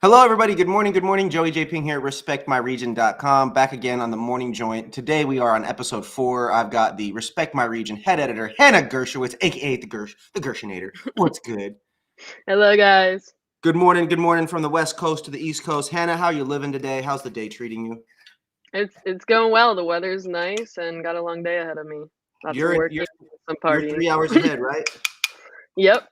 Hello, everybody. Good morning. Good morning. Joey J. Ping here at RespectMyRegion.com. Back again on the Morning Joint. Today we are on episode 4. I've got the Respect My Region head editor, Hannah Gershowitz, aka the Gershinator. What's good? Hello, guys. Good morning. Good morning from the West Coast to the East Coast. Hannah, how you living today? How's the day treating you? It's going well. The weather's nice and got a long day ahead of me. Lots of You're working, you're some you're partying. 3 hours ahead, right? Yep,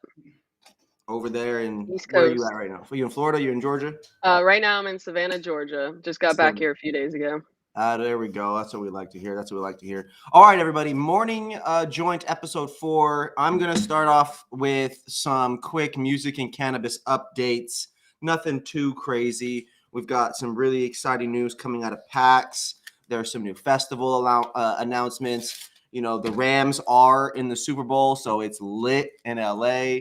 Over there, and East where are you Coast. at right now? Are you in Florida? You in Georgia? Right now I'm in Savannah, Georgia. Just got back here a few days ago. There we go. That's what we like to hear. That's what we like to hear. All right, everybody. Morning Joint episode 4. I'm going to start off with some quick music and cannabis updates. Nothing too crazy. We've got some really exciting news coming out of PAX. There's some new festival announcements. You know, the Rams are in the Super Bowl, so it's lit in LA.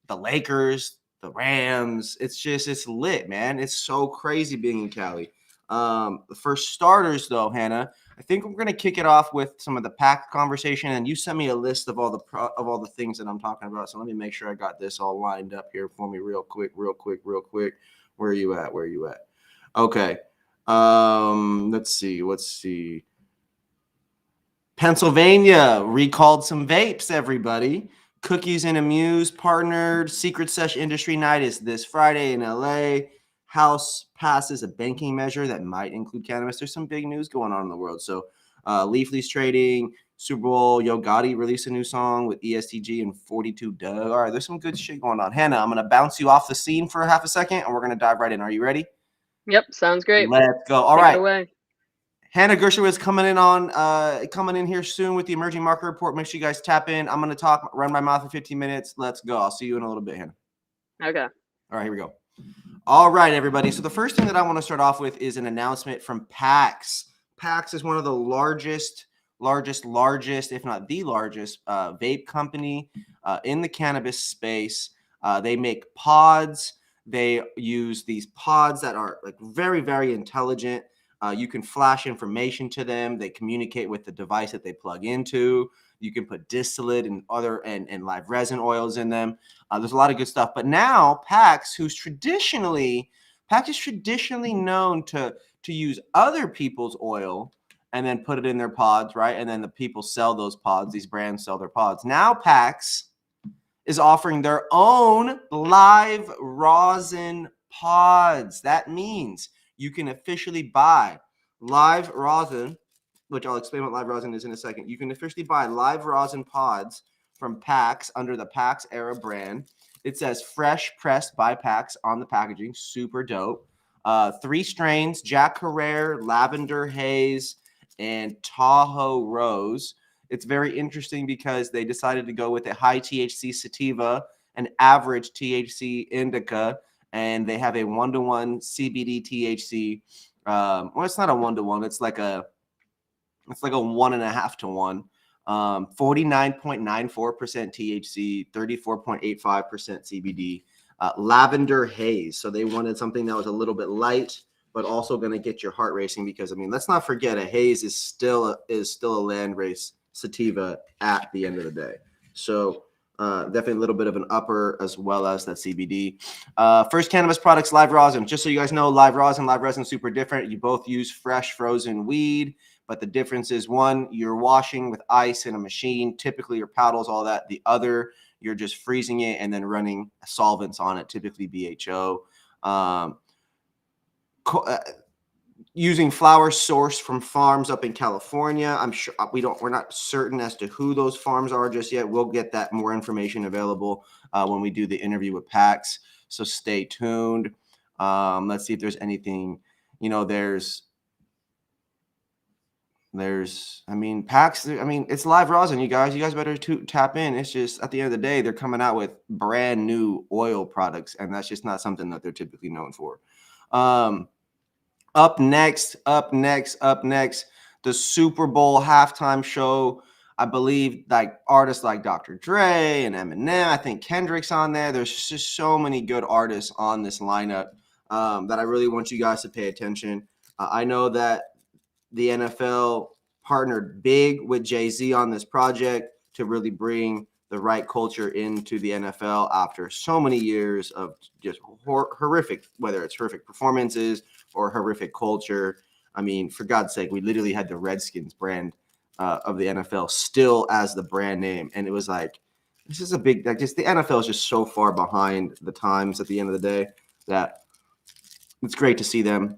The Lakers, the Rams. It's lit, man. It's so crazy being in Cali. For starters, though, Hannah, I think we're gonna kick it off with some of the pack conversation. And you sent me a list of all the things that I'm talking about. So let me make sure I got this all lined up here for me, real quick. Where are you at? Where are you at? Okay. Let's see. Pennsylvania recalled some vapes, everybody. Cookies and Amuse partnered. Secret Sesh Industry Night is this Friday in LA. House passes a banking measure that might include cannabis. There's some big news going on in the world. So, Leafly's trading. Super Bowl. Yo Gotti released a new song with ESTG and 42 Dugg. All right, there's some good shit going on. Hannah, I'm going to bounce you off the scene for half a second, and we're going to dive right in. Are you ready? Yep, sounds great. Let's go. All Take it right. away. Hannah Gershowitz coming in here soon with the emerging market report. Make sure you guys tap in. I'm going to run my mouth for 15 minutes. Let's go. I'll see you in a little bit, Hannah. Okay. All right, here we go. All right, everybody. So the first thing that I want to start off with is an announcement from PAX. PAX is one of the largest, if not the largest, vape company in the cannabis space. They make pods. They use these pods that are like very, very intelligent. You can flash information to them. They communicate with the device that they plug into. You can put distillate and live resin oils in them. There's a lot of good stuff. But now PAX is traditionally known to use other people's oil and then put it in their pods, right? And then the people sell those pods. These brands sell their pods. Now PAX is offering their own live rosin pods. That means you can officially buy live rosin, which I'll explain what live rosin is in a second. You can officially buy live rosin pods from PAX under the PAX Era brand. It says fresh pressed by PAX on the packaging. Super dope. 3 strains: Jack Herrera, Lavender Haze, and Tahoe Rose. It's very interesting because they decided to go with a high THC sativa, an average THC indica, and they have a 1-to-1 CBD THC. Well, it's not a 1-to-1. It's like a 1.5-to-1. 49.94% THC, 34.85% CBD. Lavender Haze. So they wanted something that was a little bit light, but also going to get your heart racing because, I mean, let's not forget a haze is still a landrace sativa at the end of the day. So definitely a little bit of an upper as well as that CBD. First cannabis products, live rosin. Just so you guys know, live resin, super different. You both use fresh frozen weed, but the difference is one, you're washing with ice in a machine, typically your paddles, all that. The other, you're just freezing it and then running solvents on it, typically BHO. Using flower sourced from farms up in California. I'm sure we're not certain as to who those farms are just yet. We'll get that more information available when we do the interview with PAX. So stay tuned. Let's see if there's anything, there's PAX. It's live rosin, you guys better tap in. It's just at the end of the day, they're coming out with brand new oil products, and that's just not something that they're typically known for. Up next, the Super Bowl halftime show. I believe like artists like Dr. Dre and Eminem. I think Kendrick's on there. There's just so many good artists on this lineup that I really want you guys to pay attention. I know that the NFL partnered big with Jay-Z on this project to really bring the right culture into the NFL after so many years of just horrific, whether it's horrific performances or horrific culture. I mean, for God's sake, we literally had the Redskins brand of the NFL still as the brand name. And it was like, this is a big, like, just the NFL is just so far behind the times at the end of the day that it's great to see them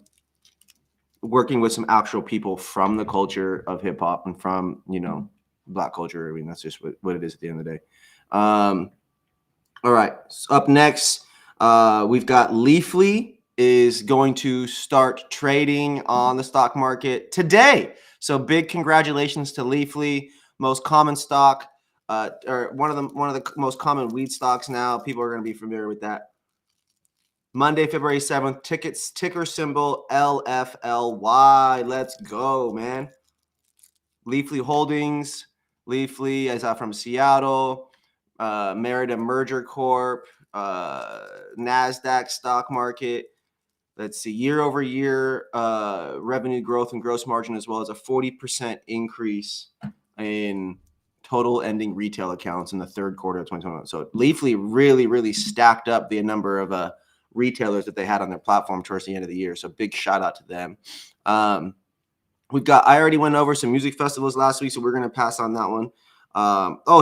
working with some actual people from the culture of hip hop and from, Black culture. I mean, that's just what it is at the end of the day. All right. So up next, we've got Leafly is going to start trading on the stock market today. So big congratulations to Leafly, most common stock, or one of the most common weed stocks now. People are going to be familiar with that. Monday, February 7th, ticker symbol LFLY. Let's go, man. Leafly Holdings. Leafly is out from Seattle. Merida Merger Corp. NASDAQ stock market. Let's see, year over year revenue growth and gross margin, as well as a 40% increase in total ending retail accounts in the third quarter of 2021. So Leafly really, really stacked up the number of retailers that they had on their platform towards the end of the year. So big shout out to them. I already went over some music festivals last week, so we're going to pass on that one.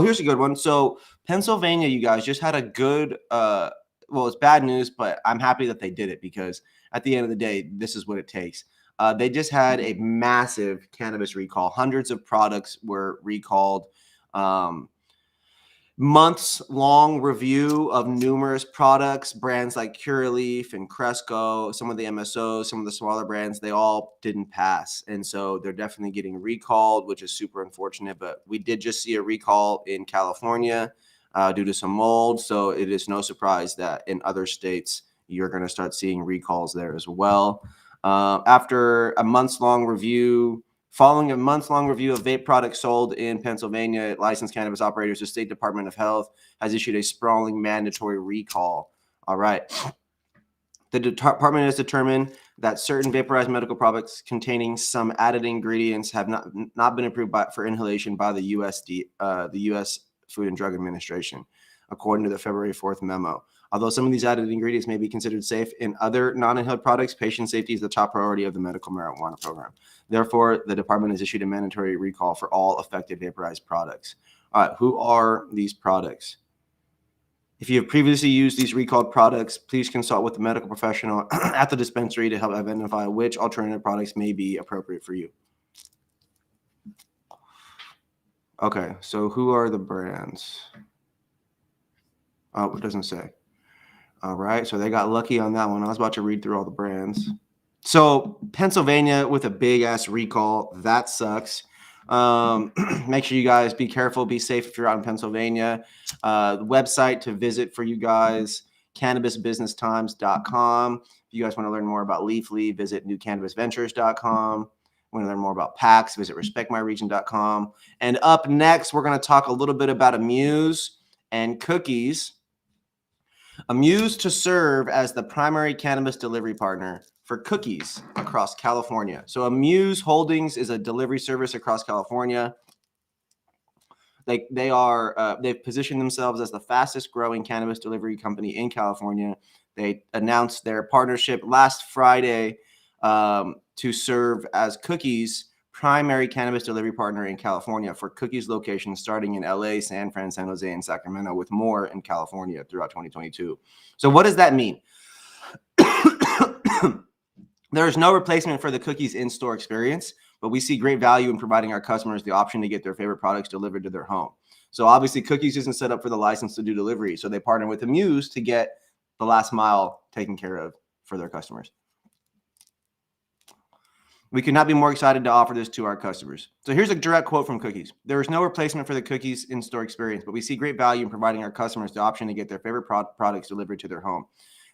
Here's a good one. So Pennsylvania, you guys just had a good, it's bad news, but I'm happy that they did it because at the end of the day, this is what it takes. They just had a massive cannabis recall. Hundreds of products were recalled. Months-long review of numerous products, brands like Curaleaf and Cresco, some of the MSOs, some of the smaller brands, they all didn't pass. And so they're definitely getting recalled, which is super unfortunate. But we did just see a recall in California due to some mold. So it is no surprise that in other states, you're going to start seeing recalls there as well. Following a month-long review of vape products sold in Pennsylvania, licensed cannabis operators, the State Department of Health has issued a sprawling mandatory recall. All right. The department has determined that certain vaporized medical products containing some added ingredients have not been approved for inhalation by the U.S. Food and Drug Administration, according to the February 4th memo. Although some of these added ingredients may be considered safe in other non-inhaled products, patient safety is the top priority of the medical marijuana program. Therefore, the department has issued a mandatory recall for all affected vaporized products. All right, who are these products? If you have previously used these recalled products, please consult with the medical professional at the dispensary to help identify which alternative products may be appropriate for you. Okay, so who are the brands? Oh, it doesn't say. All right, so they got lucky on that one. I was about to read through all the brands. So Pennsylvania with a big ass recall, that sucks. Make sure you guys be careful, be safe if you're out in Pennsylvania. The website to visit for you guys, cannabisbusinesstimes.com. If you guys want to learn more about Leafly, visit newcannabisventures.com. Want to learn more about PAX, visit respectmyregion.com. And up next, we're going to talk a little bit about Amuse and Cookies. Amuse to serve as the primary cannabis delivery partner for cookies across California. So Amuse Holdings is a delivery service across California. They've positioned themselves as the fastest growing cannabis delivery company in California. They announced their partnership last Friday to serve as Cookies' primary cannabis delivery partner in California for Cookies locations starting in LA, San Fran, San Jose, and Sacramento, with more in California throughout 2022. So what does that mean? There is no replacement for the Cookies in-store experience, but we see great value in providing our customers the option to get their favorite products delivered to their home. So obviously Cookies isn't set up for the license to do delivery. So they partner with Amuse to get the last mile taken care of for their customers. We could not be more excited to offer this to our customers. So here's a direct quote from Cookies. There is no replacement for the Cookies in-store experience, but we see great value in providing our customers the option to get their favorite products delivered to their home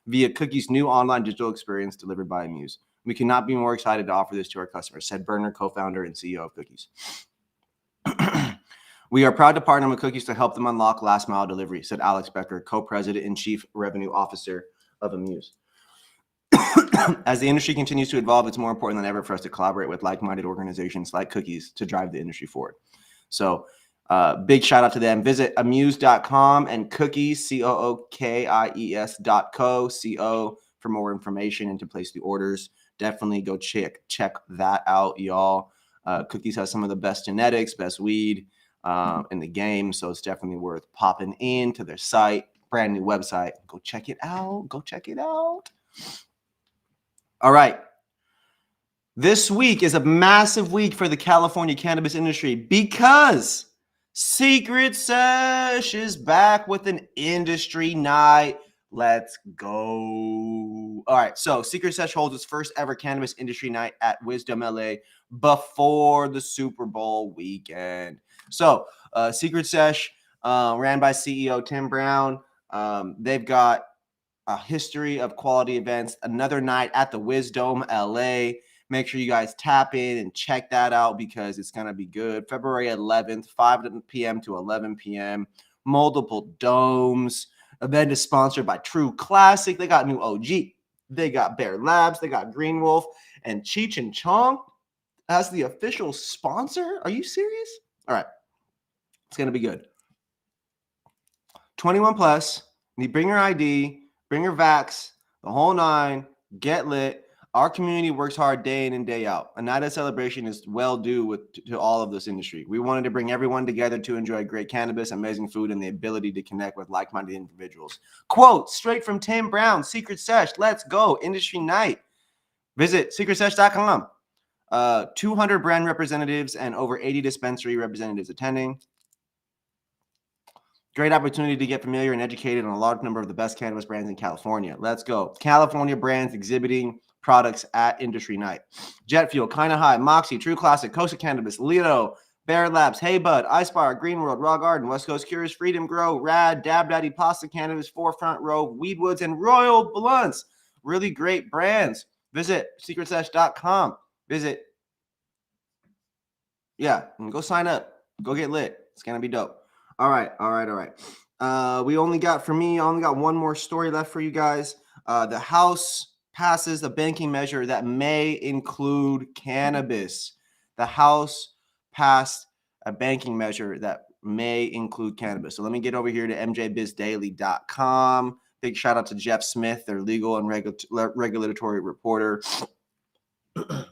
via Cookies' new online digital experience delivered by Amuse. We cannot be more excited to offer this to our customers, said Berner, co-founder and CEO of Cookies. We are proud to partner with Cookies to help them unlock last mile delivery, said Alex Becker, co-president and chief revenue officer of Amuse. As the industry continues to evolve, it's more important than ever for us to collaborate with like-minded organizations like Cookies to drive the industry forward. So Big shout out to them. Visit amuse.com and cookies, cookies.co for more information and to place the orders. Definitely go check that out, y'all. Cookies has some of the best genetics, best weed in the game, so it's definitely worth popping into their site. Brand new website. Go check it out. All right. This week is a massive week for the California cannabis industry because Secret Sesh is back with an industry night. Let's go. All right, so Secret Sesh holds its first ever cannabis industry night at Wisdom LA before the Super Bowl weekend. So Secret Sesh, ran by CEO Tim Brown. They've got a history of quality events. Another night at the Wisdom LA. Make sure you guys tap in and check that out because it's going to be good. February 11th, 5 p.m. to 11 p.m. Multiple domes. Event is sponsored by True Classic. They got new OG. They got Bear Labs. They got Green Wolf. And Cheech and Chong as the official sponsor. Are you serious? All right. It's going to be good. 21 plus. You bring your ID. Bring your vax. The whole nine. Get lit. Our community works hard day in and day out. A night of celebration is well due to all of this industry. We wanted to bring everyone together to enjoy great cannabis, amazing food, and the ability to connect with like-minded individuals. Quote, straight from Tim Brown, Secret Sesh, let's go, industry night. Visit secretsesh.com. 200 brand representatives and over 80 dispensary representatives attending. Great opportunity to get familiar and educated on a large number of the best cannabis brands in California. Let's go. California brands exhibiting products at Industry Night. Jet Fuel, Kinda High, Moxie, True Classic, Costa Cannabis, Lido, Bear Labs, Hey Bud, Icebar, Green World, Raw Garden, West Coast Cures, Freedom Grow, Rad, Dab Daddy, Pasta Cannabis, Forefront Row, Weedwoods, and Royal Blunts. Really great brands. Visit secretsesh.com. Go sign up. Go get lit. It's going to be dope. All right. We only got one more story left for you guys. The House passes a banking measure that may include cannabis. The House passed a banking measure that may include cannabis. So let me get over here to mjbizdaily.com. Big shout out to Jeff Smith, their legal and regulatory reporter.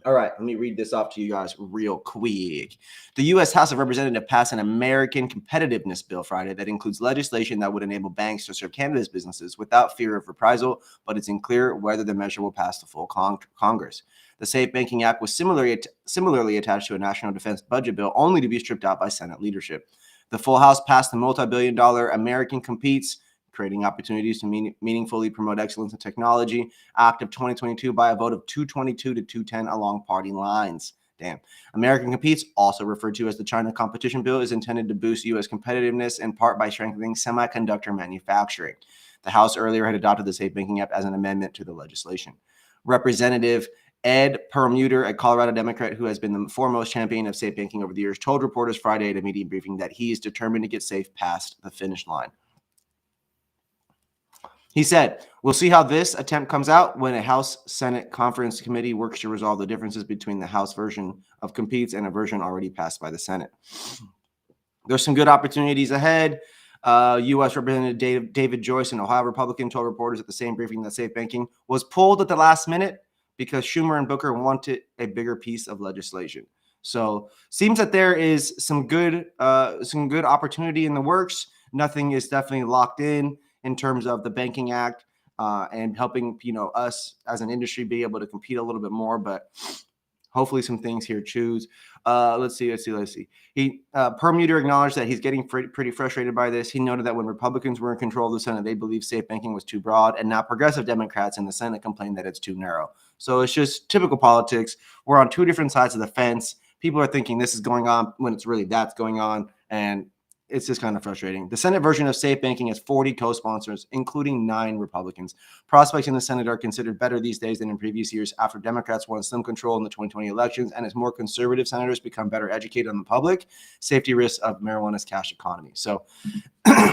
All right, let me read this off to you guys real quick. The U.S. House of Representatives passed an American competitiveness bill Friday that includes legislation that would enable banks to serve cannabis businesses without fear of reprisal, but it's unclear whether the measure will pass the full Congress. The Safe Banking Act was similarly attached to a national defense budget bill, only to be stripped out by Senate leadership. The full House passed the multi-billion-dollar American Competes, Creating Opportunities to Meaningfully Promote Excellence in Technology Act of 2022 by a vote of 222 to 210 along party lines. Damn. American Competes, also referred to as the China Competition Bill, is intended to boost U.S. competitiveness in part by strengthening semiconductor manufacturing. The House earlier had adopted the Safe Banking Act as an amendment to the legislation. Representative Ed Perlmutter, a Colorado Democrat who has been the foremost champion of safe banking over the years, told reporters Friday at a media briefing that he is determined to get SAFE past the finish line. He said, we'll see how this attempt comes out when a House-Senate Conference Committee works to resolve the differences between the House version of Competes and a version already passed by the Senate. There's some good opportunities ahead. U.S. Representative David Joyce, an Ohio Republican, told reporters at the same briefing that safe banking was pulled at the last minute because Schumer and Booker wanted a bigger piece of legislation. So seems that there is some good opportunity in the works. Nothing is definitely locked in terms of the Banking Act and helping, us as an industry be able to compete a little bit more, but hopefully some things here choose. Let's see. Perlmutter acknowledged that he's getting pretty frustrated by this. He noted that when Republicans were in control of the Senate, they believed safe banking was too broad, and now progressive Democrats in the Senate complain that it's too narrow. So it's just typical politics. We're on two different sides of the fence. People are thinking this is going on when it's really that's going on, and it's just kind of frustrating. The Senate version of safe banking has 40 co-sponsors, including 9 Republicans. Prospects in the Senate are considered better these days than in previous years after Democrats won slim control in the 2020 elections and as more conservative senators become better educated on the public safety risks of marijuana's cash economy. So,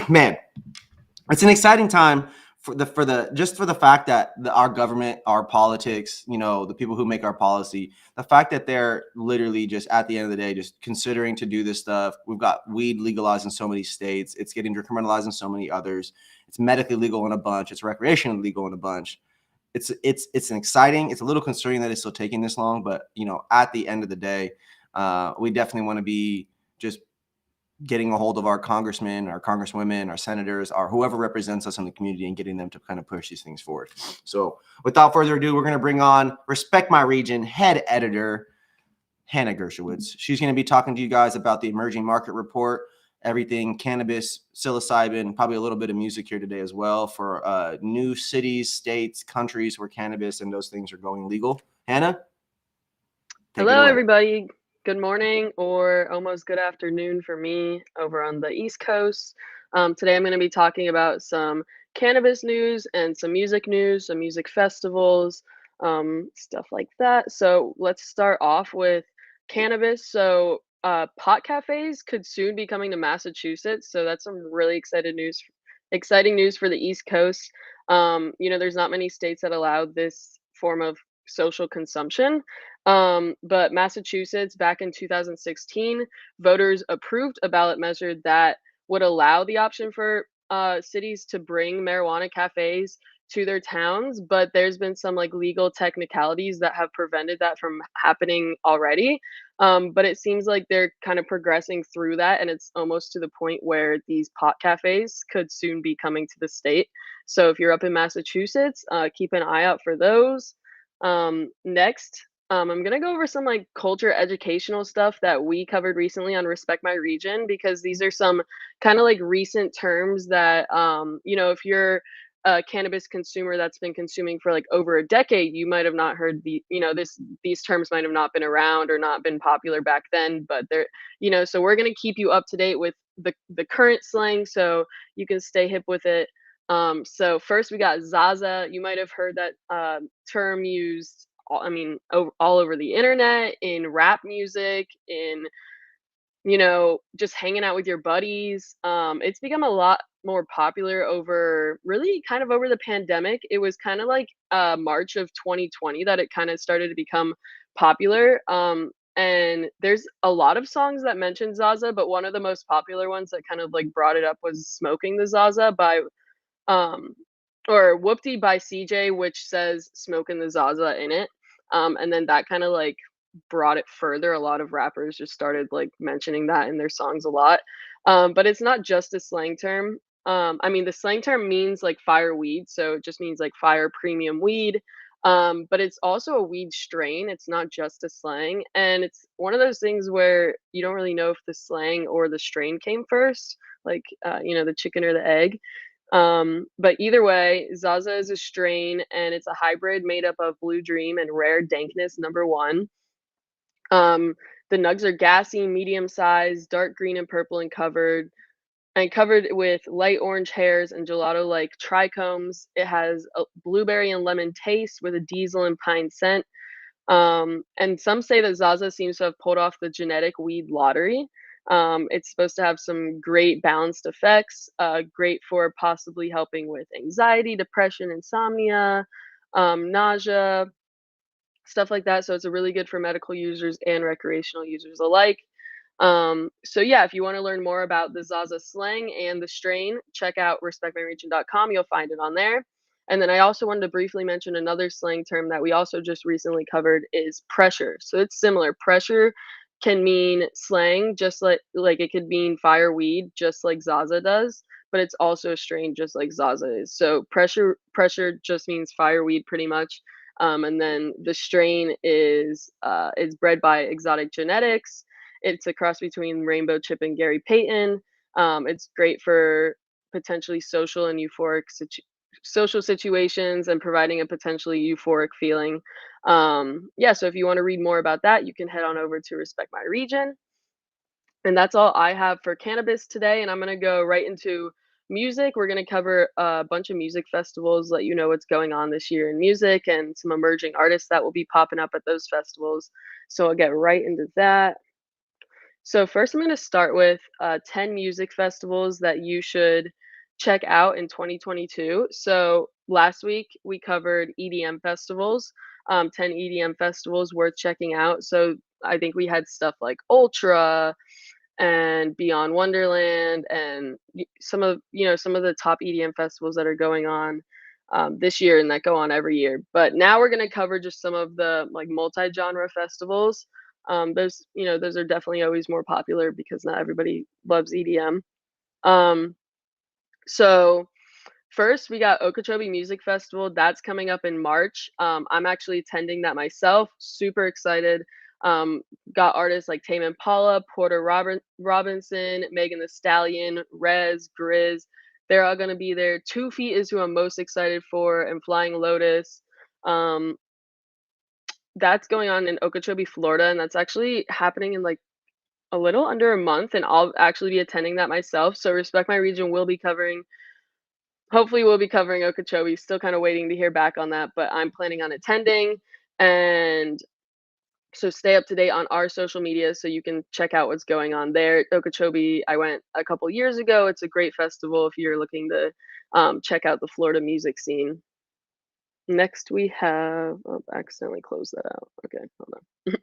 man, it's an exciting time for the fact that our government, our politics, the people who make our policy, the fact that they're literally just at the end of the day just considering to do this stuff. We've got weed legalized in so many states. It's getting decriminalized in so many others. It's medically legal in a bunch. It's recreationally legal in a bunch. It's an exciting. It's a little concerning that it's still taking this long, but at the end of the day, we definitely want to be just getting a hold of our congressmen, our congresswomen, our senators, or whoever represents us in the community and getting them to kind of push these things forward. So without further ado, we're going to bring on Respect My Region head editor, Hannah Gershowitz. She's going to be talking to you guys about the emerging market report, everything cannabis, psilocybin, probably a little bit of music here today as well for new cities, states, countries where cannabis and those things are going legal. Hannah? Hello, everybody. Good morning or almost good afternoon for me over on the East Coast. Today I'm going to be talking about some cannabis news and some music news, some music festivals, stuff like that. So let's start off with cannabis. So pot cafes could soon be coming to Massachusetts. So that's some really exciting news for the East Coast. There's not many states that allow this form of social consumption. But Massachusetts, back in 2016, voters approved a ballot measure that would allow the option for cities to bring marijuana cafes to their towns. But there's been some legal technicalities that have prevented that from happening already. But it seems like they're kind of progressing through that, and it's almost to the point where these pot cafes could soon be coming to the state. So if you're up in Massachusetts, keep an eye out for those. Next, I'm gonna go over some culture educational stuff that we covered recently on Respect My Region, because these are some kind of recent terms that if you're a cannabis consumer that's been consuming for over a decade, you might have not heard these terms might have not been around or not been popular back then, but they're so we're gonna keep you up to date with the current slang so you can stay hip with it. So first we got ZaZa. You might have heard that term used all over the internet, in rap music, in just hanging out with your buddies. It's become a lot more popular over really kind of over the pandemic. It was kind of March of 2020 that it kind of started to become popular. And there's a lot of songs that mention Zaza, but one of the most popular ones that kind of brought it up was Smoking the Zaza by um or Whoopty by CJ, which says Smoking the Zaza in it. And then that kind of brought it further. A lot of rappers just started mentioning that in their songs a lot. But it's not just a slang term. The slang term means fire weed, so it just means fire premium weed. But it's also a weed strain. It's not just a slang, and it's one of those things where you don't really know if the slang or the strain came first, the chicken or the egg. But either way, Zaza is a strain, and it's a hybrid made up of Blue Dream and Rare Dankness number 1. The nugs are gassy, medium sized, dark green and purple, and covered with light orange hairs and gelato-like trichomes. It has a blueberry and lemon taste with a diesel and pine scent. And some say that Zaza seems to have pulled off the genetic weed lottery. It's supposed to have some great balanced effects, great for possibly helping with anxiety, depression, insomnia, nausea, stuff like that. So it's a really good for medical users and recreational users alike. So yeah, if you want to learn more about the Zaza slang and the strain, check out respectmyregion.com. You'll find it on there. And then I also wanted to briefly mention another slang term that we also just recently covered is pressure. So it's similar. Pressure can mean slang, just like it could mean fireweed, just like Zaza does, but it's also a strain just like Zaza is. So pressure just means fireweed pretty much. And then the strain is bred by exotic genetics. It's a cross between Rainbow Chip and Gary Payton. It's great for potentially social and euphoric social situations and providing a potentially euphoric feeling. Yeah, so if you want to read more about that, you can head on over to Respect My Region. And that's all I have for cannabis today. And I'm going to go right into music. We're going to cover a bunch of music festivals, let you know what's going on this year in music and some emerging artists that will be popping up at those festivals. So I'll get right into that. So first, I'm going to start with 10 music festivals that you should check out in 2022. So last week we covered EDM festivals, 10 EDM festivals worth checking out. So I think we had stuff like Ultra and Beyond Wonderland and some of the top EDM festivals that are going on this year and that go on every year. But now we're going to cover just some of the like multi-genre festivals. Those are definitely always more popular because not everybody loves EDM. Um, so first, we got Okeechobee Music Festival. That's coming up in March. I'm actually attending that myself. Super excited. Got artists like Tame Impala, Robinson, Megan the Stallion, Rez, Grizz. They're all going to be there. 2 Feet is who I'm most excited for, and Flying Lotus. Um, that's going on in Okeechobee, Florida, and that's actually happening in like a little under a month. And I'll actually be attending that myself. So Respect My Region will be covering. Hopefully, we'll be covering Okeechobee. Still kind of waiting to hear back on that, but I'm planning on attending. And so stay up to date on our social media so you can check out what's going on there. Okeechobee, I went a couple years ago. It's a great festival if you're looking to check out the Florida music scene. Next, we have, oh, I accidentally closed that out. Okay, hold on.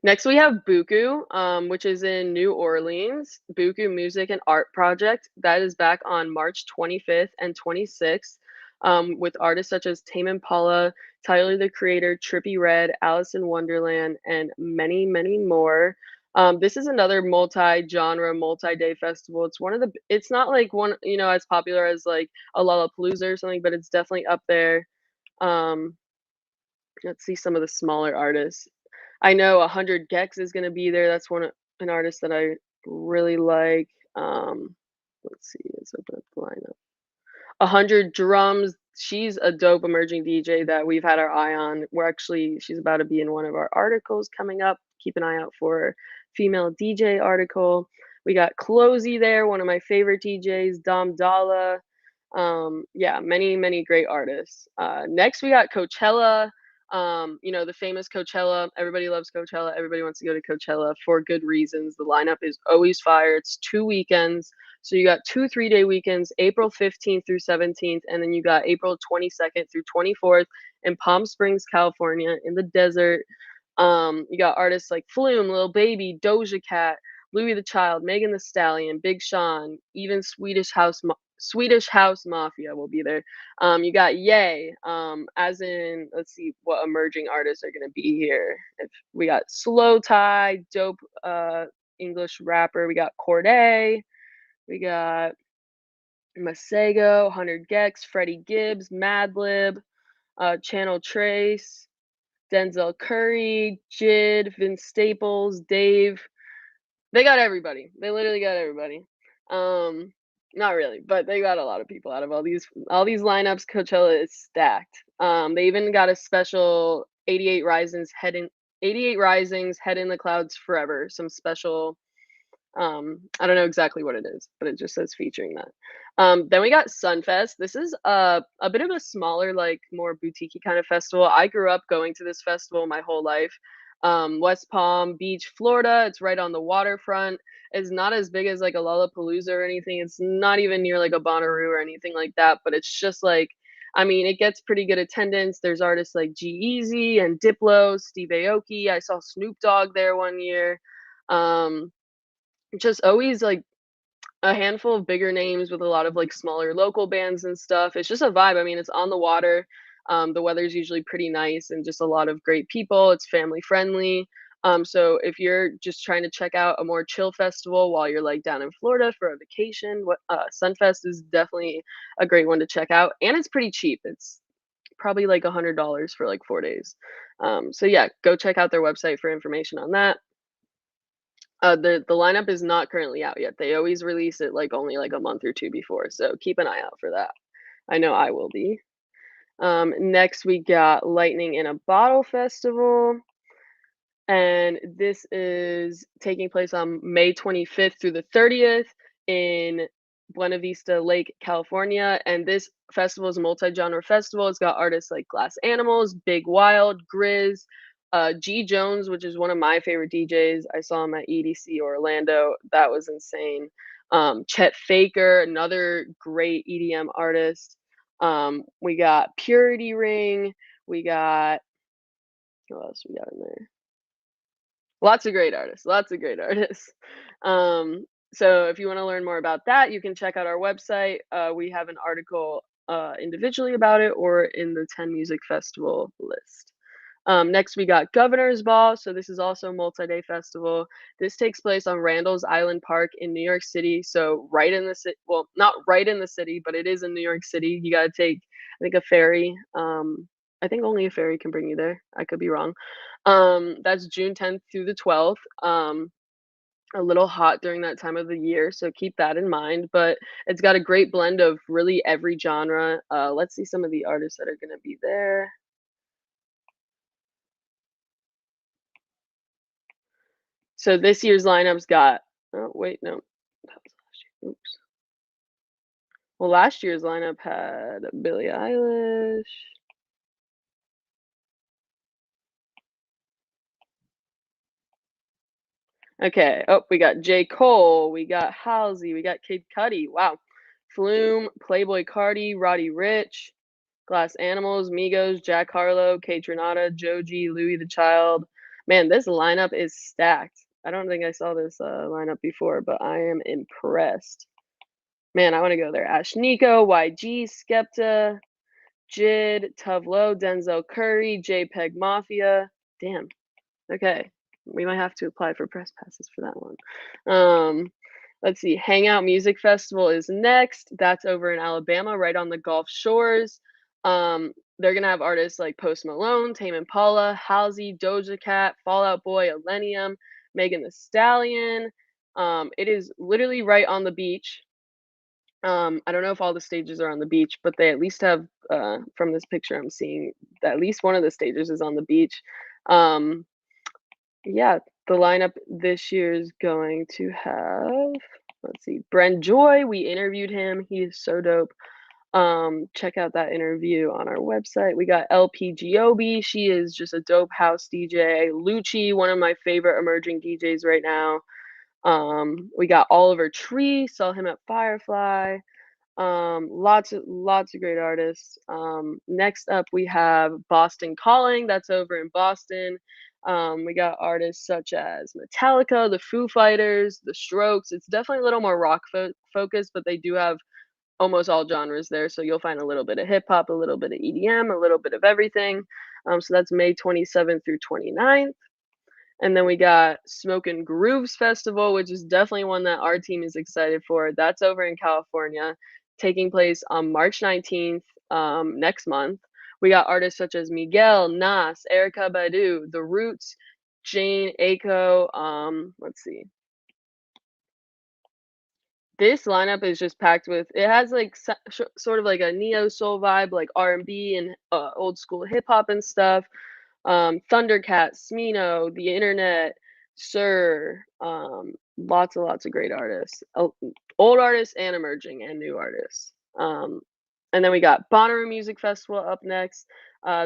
Next, we have Buku, which is in New Orleans. Buku Music and Art Project. That is back on March 25th and 26th with artists such as Tame Impala, Tyler the Creator, Trippie Redd, Alice in Wonderland, and many, many more. This is another multi-genre, multi-day festival. It's not like one, as popular as like a Lollapalooza or something, but it's definitely up there. Um, let's see some of the smaller artists. I know 100 Gex is gonna be there. That's an artist that I really like. Let's see, let's open up the lineup. 100 Drums. She's a dope emerging DJ that we've had our eye on. She's about to be in one of our articles coming up. Keep an eye out for female DJ article. We got Closey there, one of my favorite DJs, Dom Dalla. Yeah, many, many great artists. Next, we got Coachella. The famous Coachella. Everybody loves Coachella. Everybody wants to go to Coachella for good reasons. The lineup is always fire. It's 2 weekends. So you got 2 3-day weekends, April 15th through 17th, and then you got April 22nd through 24th in Palm Springs, California, in the desert. You got artists like Flume, Lil Baby, Doja Cat, Louis the Child, Megan the Stallion, Big Sean, even Swedish House Mafia will be there. You got Ye, as in, let's see what emerging artists are going to be here. If we got Slow Tie, dope English rapper. We got Corday. We got Masego, 100 Gex, Freddie Gibbs, Madlib, Channel Trace, Denzel Curry, Jid, Vince Staples, Dave. They got everybody. They literally got everybody. Not really, but they got a lot of people out of all these lineups. Coachella is stacked. They even got a special 88 Risings Head in the Clouds Forever. Some special I don't know exactly what it is, but it just says featuring that. Then we got Sunfest. This is a bit of a smaller, like more boutique kind of festival. I grew up going to this festival my whole life. West Palm Beach, Florida. It's right on the waterfront. It's not as big as like a Lollapalooza or anything. It's not even near like a Bonnaroo or anything like that, but it's just like, I mean, it gets pretty good attendance. There's artists like G-Eazy and Diplo, Steve Aoki. I saw Snoop Dogg there one year. Just always like a handful of bigger names with a lot of like smaller local bands and stuff. It's just a vibe. I mean, it's on the water. The weather's usually pretty nice and just a lot of great people. It's family friendly. So if you're just trying to check out a more chill festival while you're like down in Florida for a vacation, Sunfest is definitely a great one to check out. And it's pretty cheap. It's probably like $100 for like 4 days. So yeah, go check out their website for information on that. The lineup is not currently out yet. They always release it like only like a month or two before, so keep an eye out for that. I know I will be. Next we got Lightning in a Bottle Festival, and this is taking place on May 25th through the 30th in Buena Vista Lake, California. And this festival is a multi-genre festival. It's got artists like Glass Animals, Big Wild, Grizz, G Jones, which is one of my favorite DJs. I saw him at EDC Orlando. That was insane. Chet Faker, another great EDM artist. We got Purity Ring. We got what else we got in there? Lots of great artists. Lots of great artists. So if you want to learn more about that, you can check out our website. We have an article individually about it or in the 10 Music Festival list. Next, we got Governor's Ball. So this is also a multi-day festival. This takes place on Randall's Island Park in New York City. So right in the city, well, not right in the city, but it is in New York City. You got to take, I think, a ferry. I think only a ferry can bring you there. I could be wrong. That's June 10th through the 12th. A little hot during that time of the year, so keep that in mind. But it's got a great blend of really every genre. Let's see some of the artists that are going to be there. So this year's lineup's got. Oh wait, no, that was last year. Oops. Well, last year's lineup had Billie Eilish. Okay. Oh, we got J. Cole, we got Halsey, we got Kid Cudi. Wow. Flume, Playboy Cardi, Roddy Ricch, Glass Animals, Migos, Jack Harlow, Kate Renata, Joji, Louis the Child. Man, this lineup is stacked. I don't think I saw this lineup before, but I am impressed. Man, I want to go there. Ashnikko, YG, Skepta, Jid, Tuvlo, Denzel Curry, JPEG Mafia. Damn. Okay. We might have to apply for press passes for that one. Let's see. Hangout Music Festival is next. That's over in Alabama, right on the Gulf Shores. They're gonna have artists like Post Malone, Tame Impala, Halsey, Doja Cat, Fall Out Boy, Illenium, Megan Thee Stallion. It is literally right on the beach. I don't know if all the stages are on the beach, but they at least have, from this picture I'm seeing, at least one of the stages is on the beach. Yeah, the lineup this year is going to have, let's see, Bren Joy. We interviewed him. He is so dope. Check out that interview on our website. We got LPGOB. She is just a dope house DJ. Lucci, one of my favorite emerging DJs right now. We got Oliver Tree. Saw him at Firefly. Lots of great artists. Next up we have Boston Calling. That's over in Boston. We got artists such as Metallica, the Foo Fighters, the Strokes. It's definitely a little more rock focused, but they do have almost all genres there. So you'll find a little bit of hip hop, a little bit of EDM, a little bit of everything. So that's May 27th through 29th. And then we got Smokin' Grooves Festival, which is definitely one that our team is excited for. That's over in California, taking place on March 19th, next month. We got artists such as Miguel, Nas, Erykah Badu, The Roots, Jane Aiko. Let's see. This lineup is just packed with. It has like sort of like a neo soul vibe, like R&B and old school hip hop and stuff. Thundercat, Smino, The Internet, Sir, lots of great artists, old artists and emerging and new artists. And then we got Bonnaroo Music Festival up next.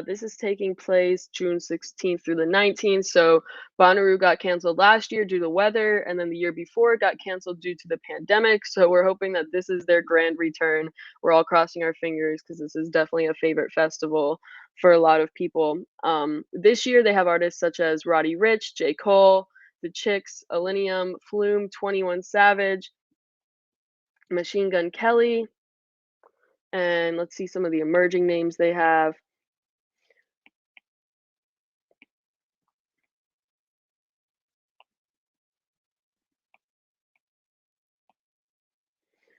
This is taking place June 16th through the 19th. So Bonnaroo got canceled last year due to weather, and then the year before it got canceled due to the pandemic. So we're hoping that this is their grand return. We're all crossing our fingers because this is definitely a favorite festival for a lot of people. This year they have artists such as Roddy Ricch, J. Cole, The Chicks, Illenium, Flume, 21 Savage, Machine Gun Kelly, and let's see some of the emerging names they have.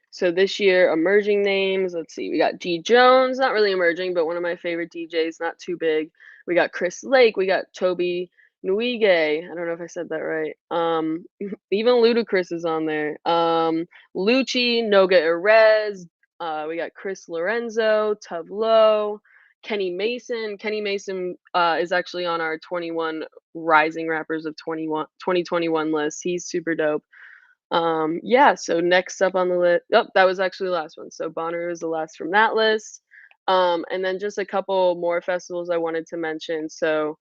So this year, emerging names, let's see, we got G Jones, not really emerging, but one of my favorite DJs, not too big. We got Chris Lake, we got Toby Nwige. I don't know if I said that right. Even Ludacris is on there. Lucci, Noga Erez, we got Chris Lorenzo, Tuvlo, Kenny Mason. Kenny Mason is actually on our 21 Rising Rappers of 2021 list. He's super dope. Yeah, so next up on the list, oh, that was actually the last one. So Bonnaroo is the last from that list. And then just a couple more festivals I wanted to mention. So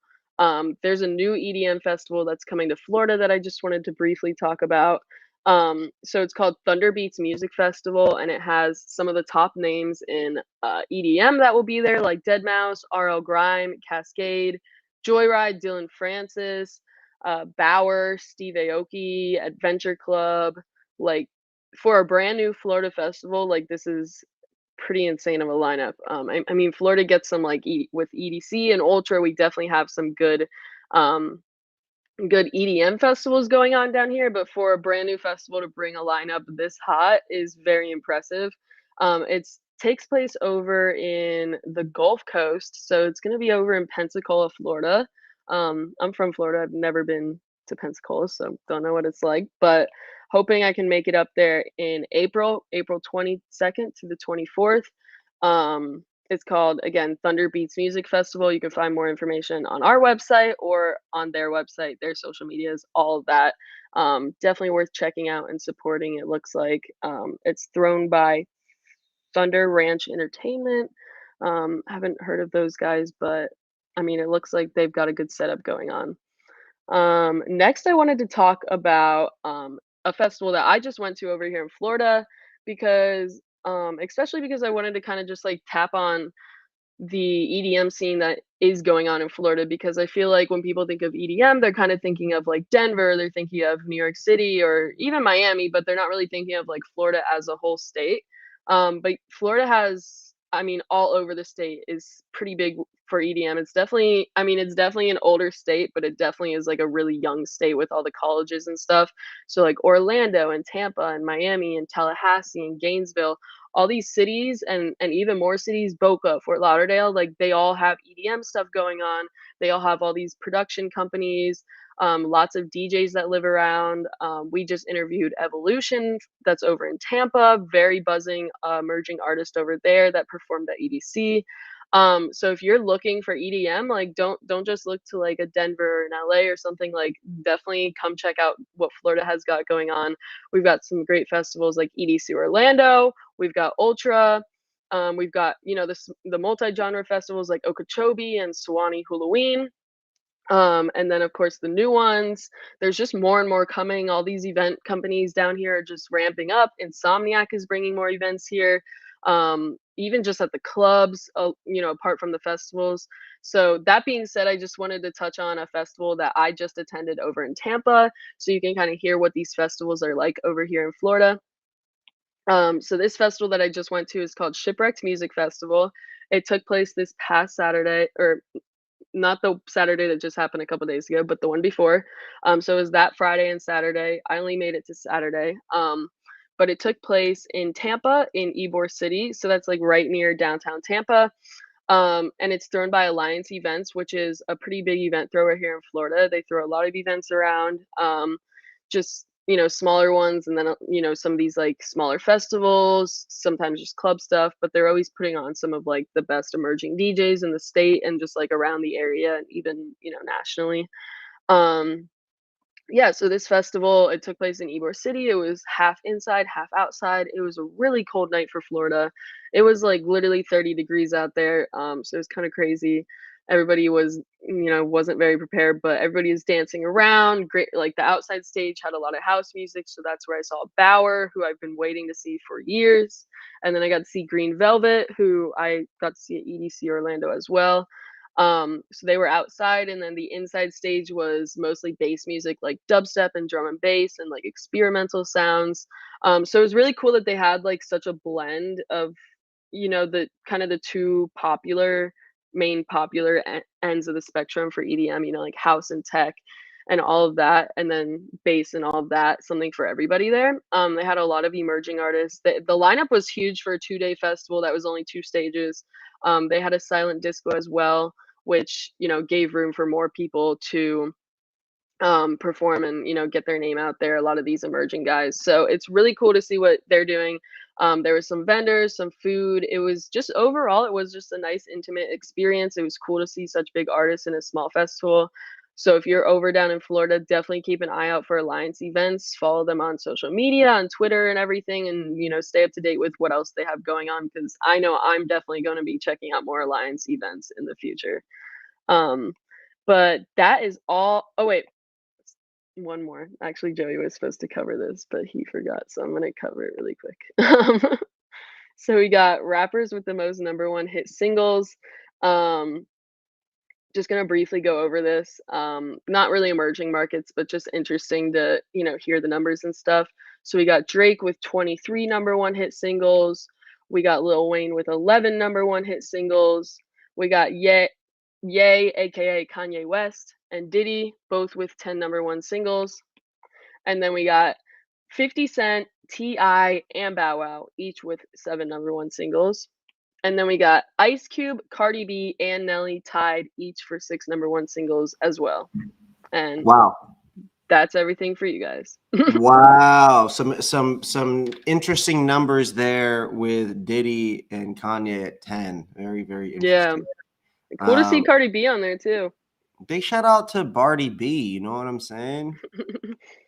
there's a new EDM festival that's coming to Florida that I just wanted to briefly talk about. So it's called Thunder Beats Music Festival, and it has some of the top names in EDM that will be there, like Deadmau5, RL Grime, Kaskade, Joyride, Dylan Francis, Bauer, Steve Aoki, Adventure Club. Like, for a brand new Florida festival, like, this is pretty insane of a lineup. I mean, Florida gets some like with EDC and Ultra. We definitely have some um, good EDM festivals going on down here, but for a brand new festival to bring a lineup this hot is very impressive. It's takes place over in the Gulf Coast, so it's going to be over in Pensacola, Florida. I'm from Florida. I've never been to Pensacola, so don't know what it's like, but hoping I can make it up there in April 22nd to the 24th. It's called, again, Thunder Beats Music Festival. You can find more information on our website or on their website, their social medias, all of that. Definitely worth checking out and supporting. It looks like it's thrown by Thunder Ranch Entertainment. Haven't heard of those guys, but I mean, it looks like they've got a good setup going on. Next, I wanted to talk about a festival that I just went to over here in Florida because, especially because I wanted to kind of just like tap on the EDM scene that is going on in Florida, because I feel like when people think of EDM, they're kind of thinking of like Denver, they're thinking of New York City or even Miami, but they're not really thinking of like Florida as a whole state. But Florida has, I mean, all over the state is pretty big for EDM. It's definitely, I mean, it's definitely an older state, but it definitely is like a really young state with all the colleges and stuff. So like Orlando and Tampa and Miami and Tallahassee and Gainesville, all these cities and even more cities, Boca, Fort Lauderdale, like they all have EDM stuff going on. They all have all these production companies, lots of DJs that live around. We just interviewed Evolution, that's over in Tampa, very buzzing emerging artist over there that performed at EDC. So if you're looking for EDM, like don't just look to like a Denver or an LA or something. Like, definitely come check out what Florida has got going on. We've got some great festivals like EDC Orlando. We've got Ultra. We've got, you know, the multi-genre festivals like Okeechobee and Sewanee Halloween. And then of course the new ones. There's just more and more coming. All these event companies down here are just ramping up. Insomniac is bringing more events here. Even just at the clubs, you know, apart from the festivals. So that being said, I just wanted to touch on a festival that I just attended over in Tampa, so you can kind of hear what these festivals are like over here in Florida. So this festival that I just went to is called Shipwrecked Music Festival. It took place this past Saturday, or not the Saturday that just happened a couple days ago, but the one before. So it was that Friday and Saturday. I only made it to Saturday. But it took place in Tampa in Ybor City. So that's like right near downtown Tampa. And it's thrown by Alliance Events, which is a pretty big event thrower here in Florida. They throw a lot of events around, just, you know, smaller ones, and then you know, some of these like smaller festivals, sometimes just club stuff. But they're always putting on some of like the best emerging DJs in the state and just like around the area and even, you know, nationally. Um, yeah, so this festival, it took place in Ybor City. It was half inside, half outside. It was a really cold night for Florida. It was like literally 30 degrees out there. So it was kind of crazy. Everybody was, you know, wasn't very prepared, but everybody was dancing around. Great, like the outside stage had a lot of house music, so that's where I saw Bauer, who I've been waiting to see for years. And then I got to see Green Velvet, who I got to see at EDC Orlando as well. So they were outside, and then the inside stage was mostly bass music, like dubstep and drum and bass and like experimental sounds. So it was really cool that they had like such a blend of, you know, the kind of the two main popular ends of the spectrum for EDM, you know, like house and tech and all of that, and then bass and all of that, something for everybody there. They had a lot of emerging artists. The lineup was huge for a 2-day festival that was only 2 stages. They had a silent disco as well, which, you know, gave room for more people to perform and, you know, get their name out there. A lot of these emerging guys. So it's really cool to see what they're doing. There was some vendors, some food. It was just overall, it was just a nice intimate experience. It was cool to see such big artists in a small festival. So if you're over down in Florida, definitely keep an eye out for Alliance events. Follow them on social media, on Twitter and everything, and, you know, stay up to date with what else they have going on, because I know I'm definitely going to be checking out more Alliance events in the future. Um, but that is all. Oh wait, one more. Actually, Joey was supposed to cover this, but he forgot, so I'm gonna cover it really quick. So we got rappers with the most number one hit singles. Um, just gonna briefly go over this. Not really emerging markets, but just interesting to hear the numbers and stuff. So we got Drake with 23 number one hit singles. We got Lil Wayne with 11 number one hit singles. We got Ye, aka Kanye West, and Diddy, both with 10 number one singles. And then we got 50 Cent, T.I., and Bow Wow, each with 7 number one singles. And then we got Ice Cube, Cardi B, and Nelly tied each for 6 number one singles as well. And wow, that's everything for you guys. wow, some interesting numbers there with Diddy and Kanye at 10. Very, very interesting. Yeah, cool to see Cardi B on there too. Big shout out to Barty B. You know what I'm saying?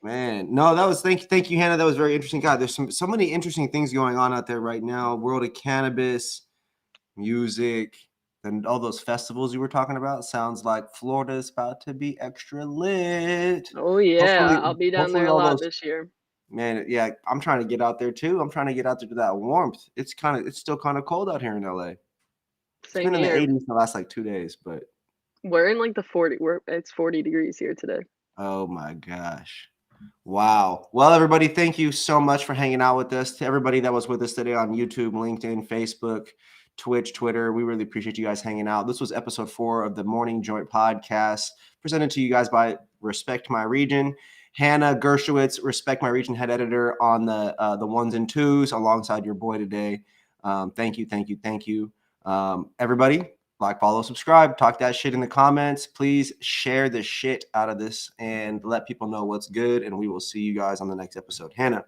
Man, no, that was thank you, Hannah. That was very interesting. God, there's so many interesting things going on out there right now. World of cannabis, music, and all those festivals you were talking about. Sounds like Florida's about to be extra lit. Oh yeah, I'll be down there a lot this year. Man, yeah, I'm trying to get out there too. I'm trying to get out there to that warmth. It's still kind of cold out here in LA. It's been in the 80s the last like 2 days, but we're in like the 40. It's 40 degrees here today. Oh my gosh. Wow. Well, everybody, thank you so much for hanging out with us. To everybody that was with us today on YouTube, LinkedIn, Facebook, Twitch, Twitter, we really appreciate you guys hanging out. This was episode 4 of the Morning Joint Podcast, presented to you guys by Respect My Region. Hannah Gershowitz, Respect My Region head editor on the ones and twos, alongside your boy today. Thank you. Everybody, like, follow, subscribe, talk that shit in the comments. Please share the shit out of this and let people know what's good. And we will see you guys on the next episode. Hannah.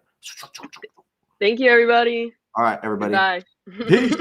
Thank you, everybody. All right, everybody. Bye. Peace.